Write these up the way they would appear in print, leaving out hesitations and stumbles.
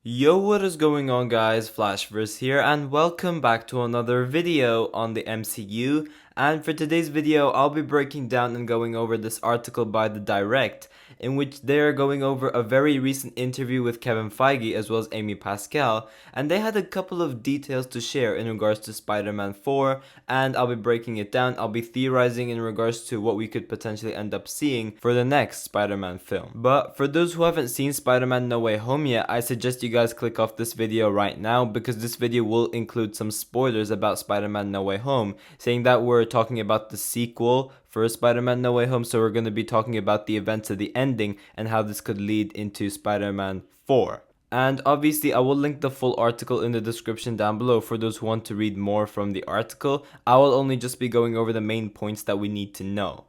Yo, what is going on guys, Flashverse here and welcome back to another video on the MCU. And for today's video, I'll be breaking down and going over this article by The Direct, in which they're going over a very recent interview with Kevin Feige as well as Amy Pascal, and they had a couple of details to share in regards to Spider-Man 4, and I'll be breaking it down. I'll be theorizing in regards to what we could potentially end up seeing for the next Spider-Man film. But for those who haven't seen Spider-Man No Way Home yet, I suggest you guys click off this video right now because this video will include some spoilers about Spider-Man No Way Home, saying that we're talking about the sequel for Spider-Man No Way Home, so we're going to be talking about the events of the ending and how this could lead into Spider-Man 4. And obviously I will link the full article in the description down below for those who want to read more from the article. I will only just be going over the main points that we need to know.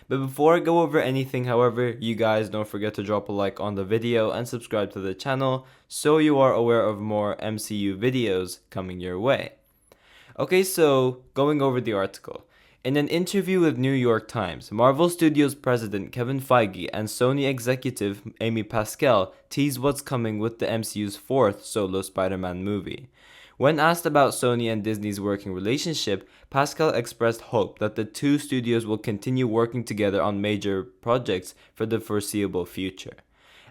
But before I go over anything, however, you guys don't forget to drop a like on the video and subscribe to the channel so you are aware of more MCU videos coming your way. Okay, so going over the article. In an interview with New York Times, Marvel Studios president Kevin Feige and Sony executive Amy Pascal teased what's coming with the MCU's fourth solo Spider-Man movie. When asked about Sony and Disney's working relationship, Pascal expressed hope that the two studios will continue working together on major projects for the foreseeable future.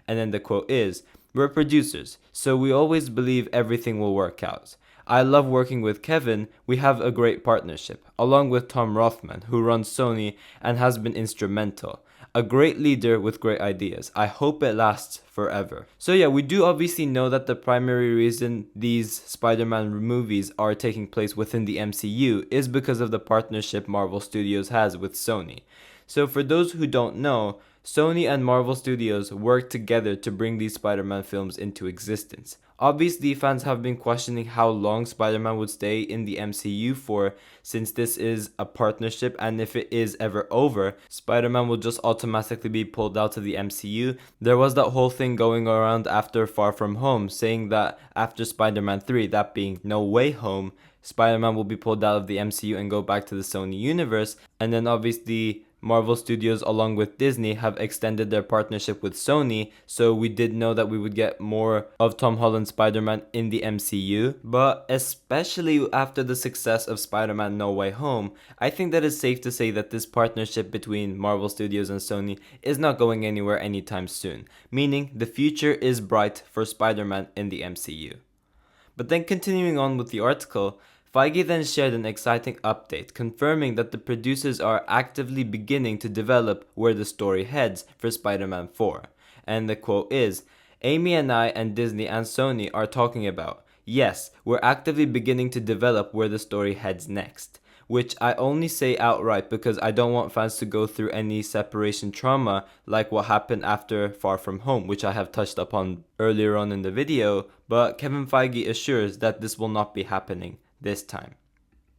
And then the quote is, "We're producers, so we always believe everything will work out. I love working with Kevin. We have a great partnership, along with Tom Rothman, who runs Sony and has been instrumental. A great leader with great ideas. I hope it lasts forever." So yeah, we do obviously know that the primary reason these Spider-Man movies are taking place within the MCU is because of the partnership Marvel Studios has with Sony. So for those who don't know, Sony and Marvel Studios work together to bring these Spider-Man films into existence. Obviously, fans have been questioning how long Spider-Man would stay in the MCU for, since this is a partnership, and if it is ever over, Spider-Man will just automatically be pulled out of the MCU. There was that whole thing going around after Far From Home, saying that after Spider-Man 3, that being No Way Home, Spider-Man will be pulled out of the MCU and go back to the Sony universe, and then obviously Marvel Studios along with Disney have extended their partnership with Sony, so we did know that we would get more of Tom Holland's Spider-Man in the MCU, but especially after the success of Spider-Man No Way Home, I think that it's safe to say that this partnership between Marvel Studios and Sony is not going anywhere anytime soon, meaning the future is bright for Spider-Man in the MCU. But then continuing on with the article, Feige then shared an exciting update confirming that the producers are actively beginning to develop where the story heads for Spider-Man 4. And the quote is, "Amy and I and Disney and Sony are talking about, yes, we're actively beginning to develop where the story heads next." Which I only say outright because I don't want fans to go through any separation trauma like what happened after Far From Home, which I have touched upon earlier on in the video, but Kevin Feige assures that this will not be happening this time.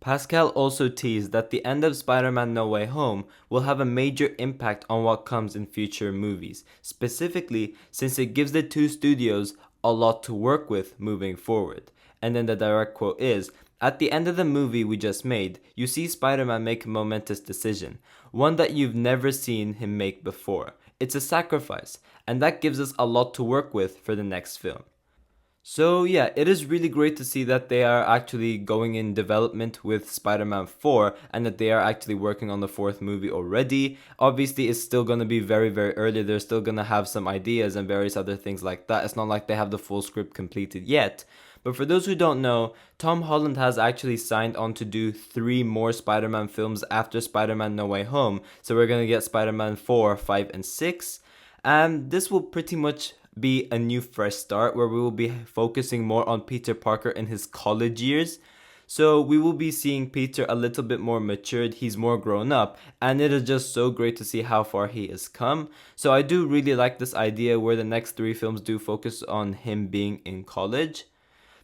Pascal also teased that the end of Spider-Man No Way Home will have a major impact on what comes in future movies, specifically since it gives the two studios a lot to work with moving forward. And then the direct quote is, "At the end of the movie we just made, you see Spider-Man make a momentous decision, one that you've never seen him make before. It's a sacrifice, and that gives us a lot to work with for the next film." So yeah, it is really great to see that they are actually going in development with Spider-Man 4 and that they are actually working on the fourth movie already. Obviously, it's still going to be very, very early. They're still going to have some ideas and various other things like that. It's not like they have the full script completed yet. But for those who don't know, Tom Holland has actually signed on to do 3 more Spider-Man films after Spider-Man No Way Home. So we're going to get Spider-Man 4, 5, and 6. And this will pretty much be a new fresh start where we will be focusing more on Peter Parker in his college years. So we will be seeing Peter a little bit more matured, he's more grown up, and it is just so great to see how far he has come. So I do really like this idea where the next 3 films do focus on him being in college.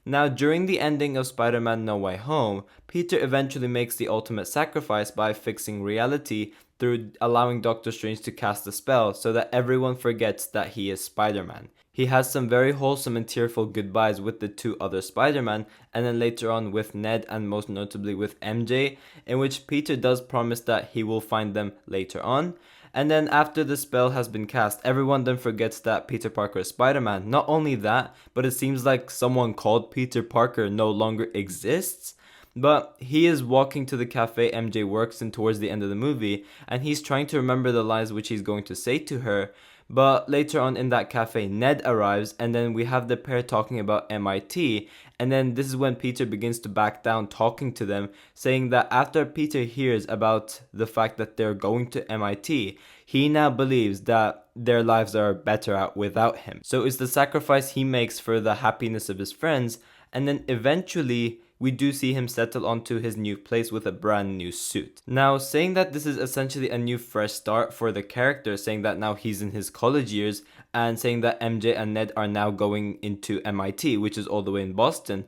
Now, during the ending of Spider-Man No Way Home, Peter eventually makes the ultimate sacrifice by fixing reality through allowing Doctor Strange to cast a spell so that everyone forgets that he is Spider-Man. He has some very wholesome and tearful goodbyes with the 2 other Spider-Man, and then later on with Ned and most notably with MJ, in which Peter does promise that he will find them later on. And then after the spell has been cast, everyone then forgets that Peter Parker is Spider-Man. Not only that, but it seems like someone called Peter Parker no longer exists. But he is walking to the cafe MJ works in towards the end of the movie, and he's trying to remember the lines which he's going to say to her. But later on in that cafe, Ned arrives, and then we have the pair talking about MIT. And then this is when Peter begins to back down talking to them, saying that after Peter hears about the fact that they're going to MIT, he now believes that their lives are better out without him. So it's the sacrifice he makes for the happiness of his friends, and then eventually we do see him settle onto his new place with a brand new suit. Now, saying that this is essentially a new fresh start for the character, saying that now he's in his college years, and saying that MJ and Ned are now going into MIT, which is all the way in Boston,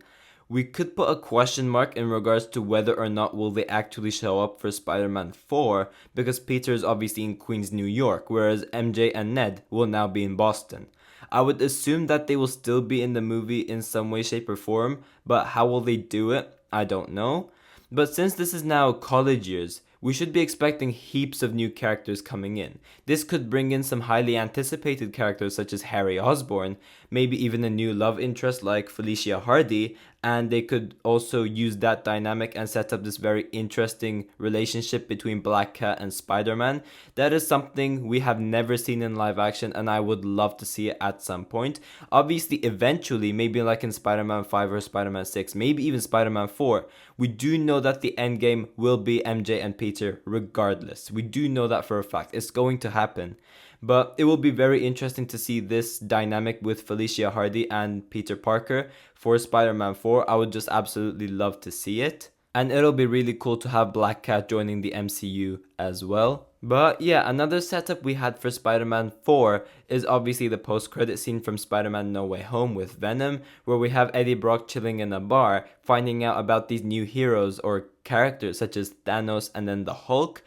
we could put a question mark in regards to whether or not will they actually show up for Spider-Man 4, because Peter is obviously in Queens, New York, whereas MJ and Ned will now be in Boston. I would assume that they will still be in the movie in some way, shape, or form, but how will they do it? I don't know. But since this is now college years, we should be expecting heaps of new characters coming in. This could bring in some highly anticipated characters such as Harry Osborn, maybe even a new love interest like Felicia Hardy, and they could also use that dynamic and set up this very interesting relationship between Black Cat and Spider-Man. That is something we have never seen in live action, and I would love to see it at some point. Obviously, eventually, maybe like in Spider-Man 5 or Spider-Man 6, maybe even Spider-Man 4, we do know that the end game will be MJ and Peter regardless. We do know that for a fact. It's going to happen. But it will be very interesting to see this dynamic with Felicia Hardy and Peter Parker for Spider-Man 4. I would just absolutely love to see it. And it'll be really cool to have Black Cat joining the MCU as well. But yeah, another setup we had for Spider-Man 4 is obviously the post-credit scene from Spider-Man No Way Home with Venom, where we have Eddie Brock chilling in a bar, finding out about these new heroes or characters such as Thanos and then the Hulk.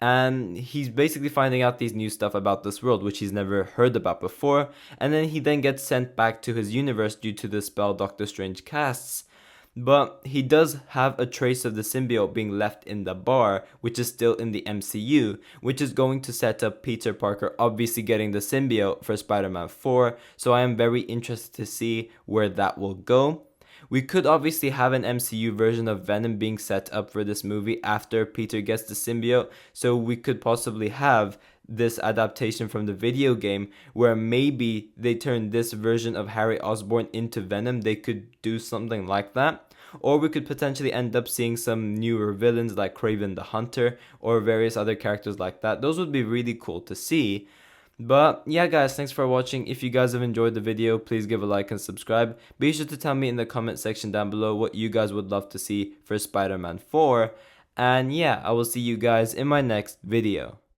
And he's basically finding out these new stuff about this world, which he's never heard about before. And then he then gets sent back to his universe due to the spell Doctor Strange casts. But he does have a trace of the symbiote being left in the bar, which is still in the MCU, which is going to set up Peter Parker obviously getting the symbiote for Spider-Man 4. So I am very interested to see where that will go. We could obviously have an MCU version of Venom being set up for this movie after Peter gets the symbiote, so we could possibly have this adaptation from the video game where maybe they turn this version of Harry Osborn into Venom. They could do something like that. Or we could potentially end up seeing some newer villains like Kraven the Hunter or various other characters like that. Those would be really cool to see. But yeah guys, thanks for watching. If you guys have enjoyed the video, please give a like and subscribe. Be sure to tell me in the comment section down below what you guys would love to see for Spider-Man 4. And yeah, I will see you guys in my next video.